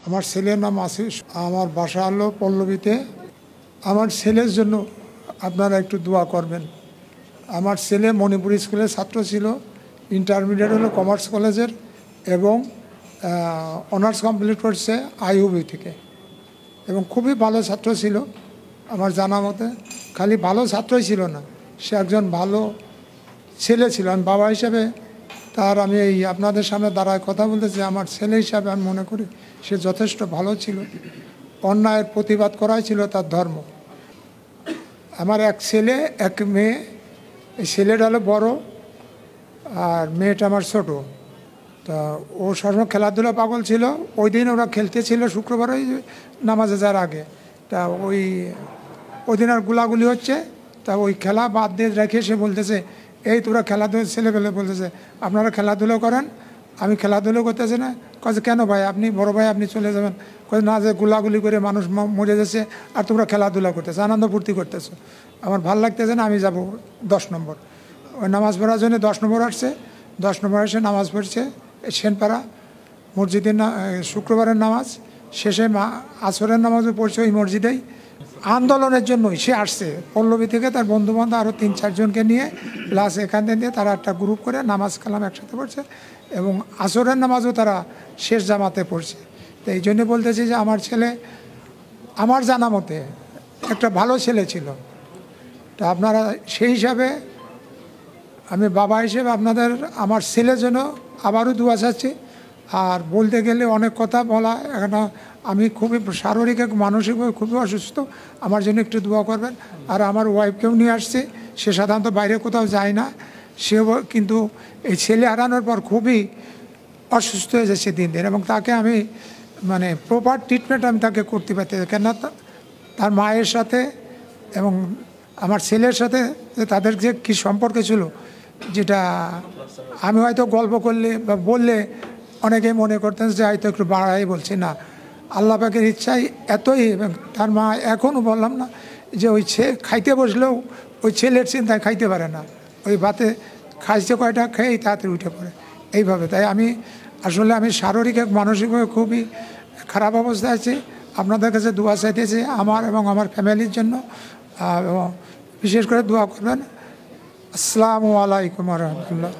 আমার ছেলের নাম আশিস। আমার বাসা হলো পল্লবীতে। আমার ছেলের জন্য আপনারা একটু দোয়া করবেন। আমার ছেলে মণিপুর স্কুলের ছাত্র ছিল, ইন্টারমিডিয়েট হলো কমার্স কলেজের এবং অনার্স কমপ্লিট করছে আইইউবি থেকে এবং খুবই ভালো ছাত্র ছিল আমার জানা মতে। খালি ভালো ছাত্রই ছিল না, সে একজন ভালো ছেলে ছিল। আমি বাবা হিসাবে আমি এই আপনাদের সামনে দাঁড়ায় কথা বলতেছি, আমার ছেলে হিসাবে আমি মনে করি সে যথেষ্ট ভালো ছিল। অন্যায়ের প্রতিবাদ করাই ছিল তার ধর্ম। আমার এক ছেলে এক মেয়ে। এই ছেলেটা হলো বড় আর মেয়েটা আমার ছোট। তা ও সবসময় খেলাধুলা পাগল ছিল। ওই দিন ওরা খেলতে ছিল শুক্রবার ওই নামাজে যাওয়ার আগে। তা ওই দিন আর গুলাগুলি হচ্ছে। তা ওই খেলা বাদ দিয়ে রেখে সে বলতেছে, এই তোরা খেলাধুলা, ছেলেবেলে বলতেছে আপনারা খেলাধুলো করেন, আমি খেলাধুলো করতেছি না। কাজে কেন ভাই, আপনি বড় ভাই আপনি চলে যাবেন। কাজে না, যে গুলাগুলি করে মানুষ মরে যাচ্ছে আর তোমরা খেলাধুলা করতেছো, আনন্দ ফুর্তি করতেছো, আমার ভাল লাগতেছে না, আমি যাব 10 নম্বর। ওই নামাজ পড়ার জন্য 10 নম্বর আসছে। 10 নম্বর এসে নামাজ পড়ছে সেনপাড়া মসজিদের শুক্রবারের নামাজ শেষে আসরের নামাজও পড়ছে ওই মসজিদেই। আন্দোলনের জন্যই সে আসছে পল্লবী থেকে, তার বন্ধুবান্ধব আরও 3-4 জনকে নিয়ে, প্লাস এখান থেকে তারা একটা গ্রুপ করে নামাজ কালাম একসাথে পড়ছে এবং আসরের নামাজও তারা শেষ জামাতে পড়ছে। তো এই জন্যে বলতেছি যে আমার ছেলে আমার জানা মতে একটা ভালো ছেলে ছিল। তা আপনারা সেই হিসাবে আমি বাবা হিসেবে আপনাদের আমার ছেলের জন্য আবারও দোয়া চাচ্ছি। আর বলতে গেলে অনেক কথা বলা, এখন আমি খুবই শারীরিক মানসিকভাবে খুবই অসুস্থ, আমার জন্য একটু দোয়া করবেন। আর আমার ওয়াইফকেও নিয়ে আসছে, সে সাধারণত বাইরে কোথাও যায় না, সেও কিন্তু এই ছেলে হারানোর পর খুবই অসুস্থ হয়ে যাচ্ছে দিন দিন, এবং তাকে আমি মানে প্রপার ট্রিটমেন্ট আমি তাকে করতে পারতে, কেন তার মায়ের সাথে এবং আমার ছেলের সাথে তাদের যে কী সম্পর্ক ছিল, যেটা আমি হয়তো গল্প করলে বা বললে অনেকেই মনে করতেন যে হয়তো একটু বাড়াই বলছি। না, আল্লাহ পাকের ইচ্ছাই এতই। এবং তার মা এখনও বললাম না যে ওই খাইতে বসলেও ওই ছেলের চিন্তায় খাইতে পারে না, ওই ভাতে খাইছে কয়টা খেয়েই তাড়াতাড়ি উঠে পড়ে এইভাবে। তাই আমি শারীরিক মানসিকভাবে খুবই খারাপ অবস্থায় আছি। আপনাদের কাছে দোয়া চাইতেছি আমার এবং আমার ফ্যামিলির জন্য, এবং বিশেষ করে দোয়া করবেন। আসসালামু আলাইকুম রহমতুল্লাহ।